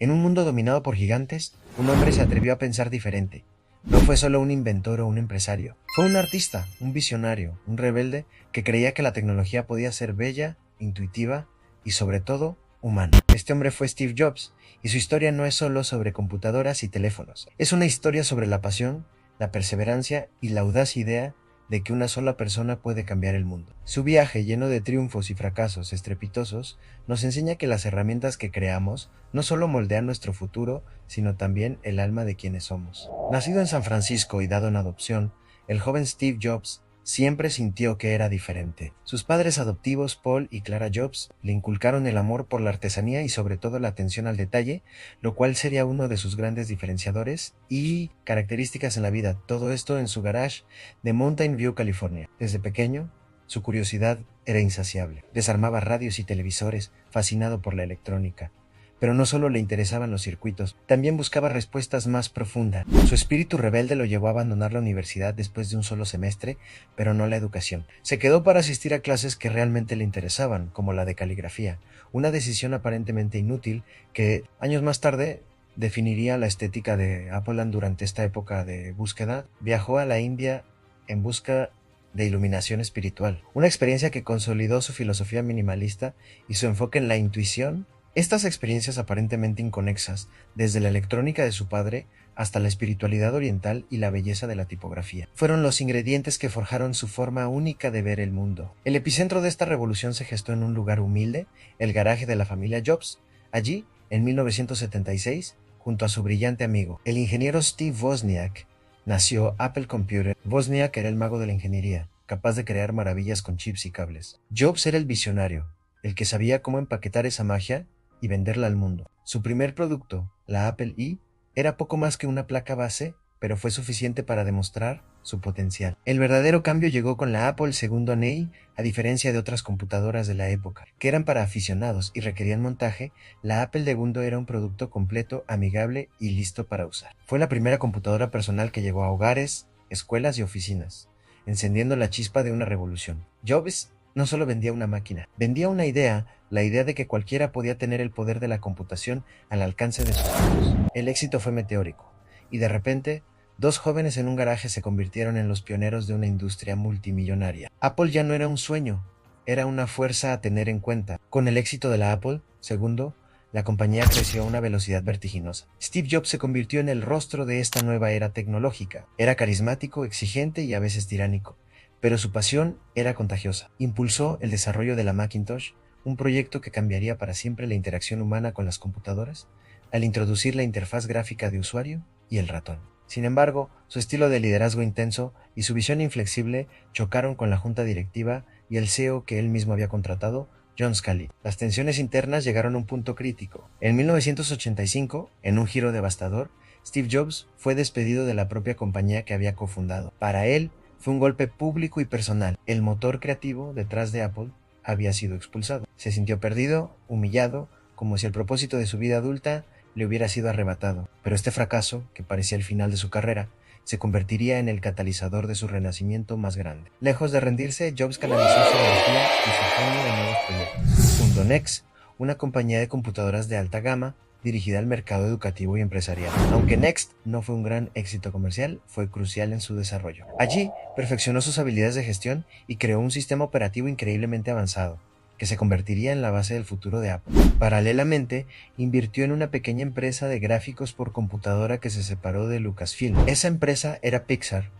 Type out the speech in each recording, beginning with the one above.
En un mundo dominado por gigantes, un hombre se atrevió a pensar diferente. No fue solo un inventor o un empresario, fue un artista, un visionario, un rebelde que creía que la tecnología podía ser bella, intuitiva y sobre todo humana. Este hombre fue Steve Jobs, y su historia no es solo sobre computadoras y teléfonos, es una historia sobre la pasión, la perseverancia y la audaz idea de que una sola persona puede cambiar el mundo. Su viaje, lleno de triunfos y fracasos estrepitosos, nos enseña que las herramientas que creamos no solo moldean nuestro futuro, sino también el alma de quienes somos. Nacido en San Francisco y dado en adopción, el joven Steve Jobs siempre sintió que era diferente. Sus padres adoptivos, Paul y Clara Jobs, le inculcaron el amor por la artesanía y sobre todo la atención al detalle, lo cual sería uno de sus grandes diferenciadores y características en la vida. Todo esto en su garage de Mountain View, California. Desde pequeño, su curiosidad era insaciable. Desarmaba radios y televisores, fascinado por la electrónica. Pero no solo le interesaban los circuitos, también buscaba respuestas más profundas. Su espíritu rebelde lo llevó a abandonar la universidad después de un solo semestre, pero no la educación. Se quedó para asistir a clases que realmente le interesaban, como la de caligrafía, una decisión aparentemente inútil que, años más tarde, definiría la estética de Apple. Durante esta época de búsqueda. Viajó a la India en busca de iluminación espiritual, una experiencia que consolidó su filosofía minimalista y su enfoque en la intuición. Estas experiencias aparentemente inconexas, desde la electrónica de su padre hasta la espiritualidad oriental y la belleza de la tipografía, fueron los ingredientes que forjaron su forma única de ver el mundo. El epicentro de esta revolución se gestó en un lugar humilde, el garaje de la familia Jobs. Allí, en 1976, junto a su brillante amigo, el ingeniero Steve Wozniak, nació Apple Computer. Wozniak era el mago de la ingeniería, capaz de crear maravillas con chips y cables. Jobs era el visionario, el que sabía cómo empaquetar esa magia y venderla al mundo. Su primer producto, la Apple I, era poco más que una placa base, pero fue suficiente para demostrar su potencial. El verdadero cambio llegó con la Apple II, a diferencia de otras computadoras de la época, que eran para aficionados y requerían montaje. La Apple II era un producto completo, amigable y listo para usar. Fue la primera computadora personal que llegó a hogares, escuelas y oficinas, encendiendo la chispa de una revolución. Jobs no solo vendía una máquina, vendía una idea, la idea de que cualquiera podía tener el poder de la computación al alcance de sus manos. El éxito fue meteórico, y de repente, dos jóvenes en un garaje se convirtieron en los pioneros de una industria multimillonaria. Apple ya no era un sueño, era una fuerza a tener en cuenta. Con el éxito de la Apple II, la compañía creció a una velocidad vertiginosa. Steve Jobs se convirtió en el rostro de esta nueva era tecnológica. Era carismático, exigente y a veces tiránico, pero su pasión era contagiosa. Impulsó el desarrollo de la Macintosh, un proyecto que cambiaría para siempre la interacción humana con las computadoras, al introducir la interfaz gráfica de usuario y el ratón. Sin embargo, su estilo de liderazgo intenso y su visión inflexible chocaron con la junta directiva y el CEO que él mismo había contratado, John Sculley. Las tensiones internas llegaron a un punto crítico. En 1985, en un giro devastador, Steve Jobs fue despedido de la propia compañía que había cofundado. Para él, fue un golpe público y personal. El motor creativo detrás de Apple había sido expulsado. Se sintió perdido, humillado, como si el propósito de su vida adulta le hubiera sido arrebatado. Pero este fracaso, que parecía el final de su carrera, se convertiría en el catalizador de su renacimiento más grande. Lejos de rendirse, Jobs canalizó su energía y su genio de nuevos proyectos. Fundó Next, una compañía de computadoras de alta gama dirigida al mercado educativo y empresarial. Aunque Next no fue un gran éxito comercial, fue crucial en su desarrollo. Allí perfeccionó sus habilidades de gestión y creó un sistema operativo increíblemente avanzado, que se convertiría en la base del futuro de Apple. Paralelamente, invirtió en una pequeña empresa de gráficos por computadora que se separó de Lucasfilm. Esa empresa era Pixar.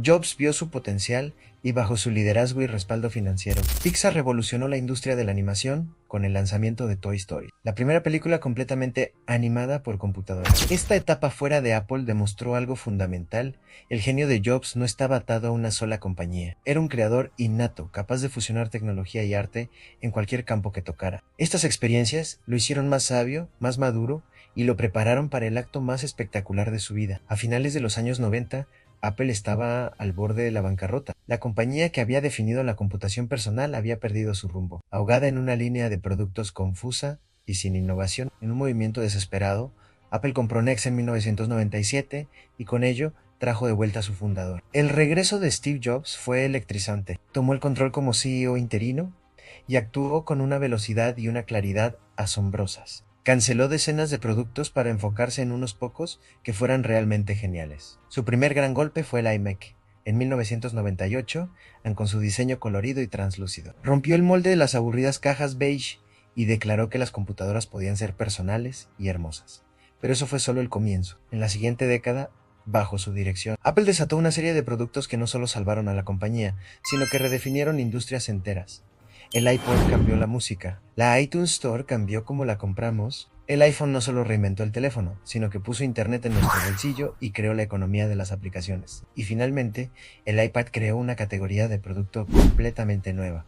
Jobs vio su potencial y bajo su liderazgo y respaldo financiero, Pixar revolucionó la industria de la animación con el lanzamiento de Toy Story, la primera película completamente animada por computadora. Esta etapa fuera de Apple demostró algo fundamental: el genio de Jobs no estaba atado a una sola compañía. Era un creador innato, capaz de fusionar tecnología y arte en cualquier campo que tocara. Estas experiencias lo hicieron más sabio, más maduro y lo prepararon para el acto más espectacular de su vida. A finales de los años 90, Apple estaba al borde de la bancarrota. La compañía que había definido la computación personal había perdido su rumbo. Ahogada en una línea de productos confusa y sin innovación, en un movimiento desesperado, Apple compró Next en 1997 y con ello trajo de vuelta a su fundador. El regreso de Steve Jobs fue electrizante. Tomó el control como CEO interino y actuó con una velocidad y una claridad asombrosas. Canceló decenas de productos para enfocarse en unos pocos que fueran realmente geniales. Su primer gran golpe fue el iMac, en 1998, con su diseño colorido y translúcido. Rompió el molde de las aburridas cajas beige y declaró que las computadoras podían ser personales y hermosas. Pero eso fue solo el comienzo. En la siguiente década, bajo su dirección, Apple desató una serie de productos que no solo salvaron a la compañía, sino que redefinieron industrias enteras. El iPod cambió la música, la iTunes Store cambió cómo la compramos, el iPhone no solo reinventó el teléfono, sino que puso internet en nuestro bolsillo y creó la economía de las aplicaciones. Y finalmente, el iPad creó una categoría de producto completamente nueva.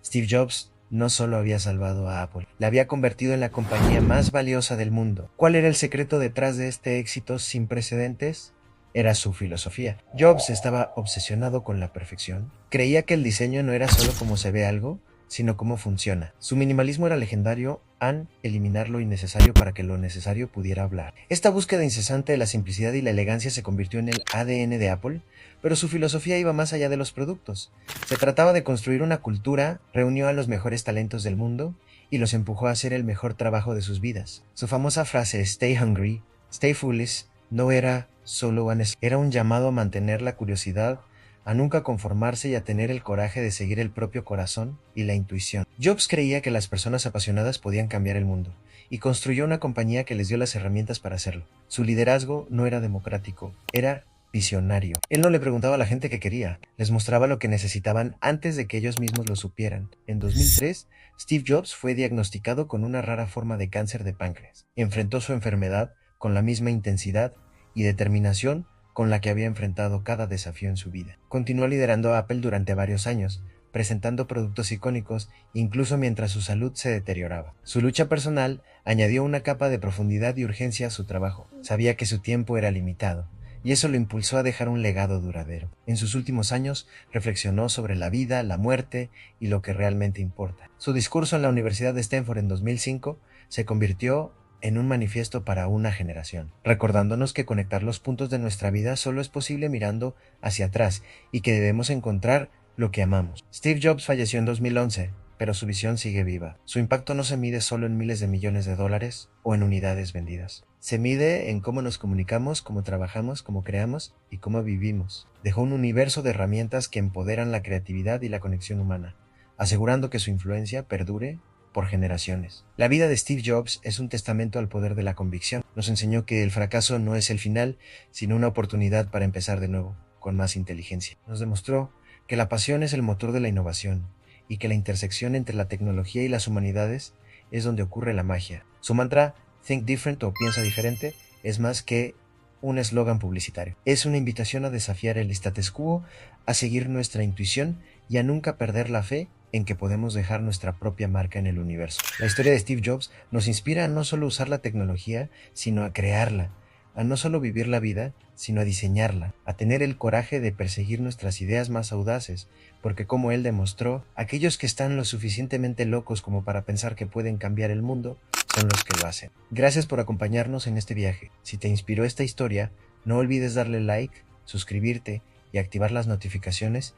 Steve Jobs no solo había salvado a Apple, la había convertido en la compañía más valiosa del mundo. ¿Cuál era el secreto detrás de este éxito sin precedentes? Era su filosofía. Jobs estaba obsesionado con la perfección. Creía que el diseño no era solo cómo se ve algo, sino cómo funciona. Su minimalismo era legendario al eliminar lo innecesario para que lo necesario pudiera hablar. Esta búsqueda incesante de la simplicidad y la elegancia se convirtió en el ADN de Apple, pero su filosofía iba más allá de los productos. Se trataba de construir una cultura, reunió a los mejores talentos del mundo y los empujó a hacer el mejor trabajo de sus vidas. Su famosa frase "Stay hungry, stay foolish" no era solo era un llamado a mantener la curiosidad, a nunca conformarse y a tener el coraje de seguir el propio corazón y la intuición. Jobs creía que las personas apasionadas podían cambiar el mundo, y construyó una compañía que les dio las herramientas para hacerlo. Su liderazgo no era democrático, era visionario. Él no le preguntaba a la gente qué quería, les mostraba lo que necesitaban antes de que ellos mismos lo supieran. En 2003, Steve Jobs fue diagnosticado con una rara forma de cáncer de páncreas. Enfrentó su enfermedad con la misma intensidad y determinación con la que había enfrentado cada desafío en su vida. Continuó liderando a Apple durante varios años, presentando productos icónicos incluso mientras su salud se deterioraba. Su lucha personal añadió una capa de profundidad y urgencia a su trabajo. Sabía que su tiempo era limitado, y eso lo impulsó a dejar un legado duradero. En sus últimos años reflexionó sobre la vida, la muerte y lo que realmente importa. Su discurso en la Universidad de Stanford en 2005 se convirtió en un manifiesto para una generación, recordándonos que conectar los puntos de nuestra vida solo es posible mirando hacia atrás y que debemos encontrar lo que amamos. Steve Jobs falleció en 2011, pero su visión sigue viva. Su impacto no se mide solo en miles de millones de dólares o en unidades vendidas. Se mide en cómo nos comunicamos, cómo trabajamos, cómo creamos y cómo vivimos. Dejó un universo de herramientas que empoderan la creatividad y la conexión humana, asegurando que su influencia perdure por generaciones. La vida de Steve Jobs es un testamento al poder de la convicción. Nos enseñó que el fracaso no es el final, sino una oportunidad para empezar de nuevo, con más inteligencia. Nos demostró que la pasión es el motor de la innovación y que la intersección entre la tecnología y las humanidades es donde ocurre la magia. Su mantra, Think Different o Piensa Diferente, es más que un eslogan publicitario. Es una invitación a desafiar el status quo, a seguir nuestra intuición y a nunca perder la fe en que podemos dejar nuestra propia marca en el universo. La historia de Steve Jobs nos inspira a no solo usar la tecnología, sino a crearla, a no solo vivir la vida, sino a diseñarla, a tener el coraje de perseguir nuestras ideas más audaces, porque como él demostró, aquellos que están lo suficientemente locos como para pensar que pueden cambiar el mundo, son los que lo hacen. Gracias por acompañarnos en este viaje. Si te inspiró esta historia, no olvides darle like, suscribirte y activar las notificaciones.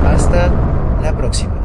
Hasta la próxima.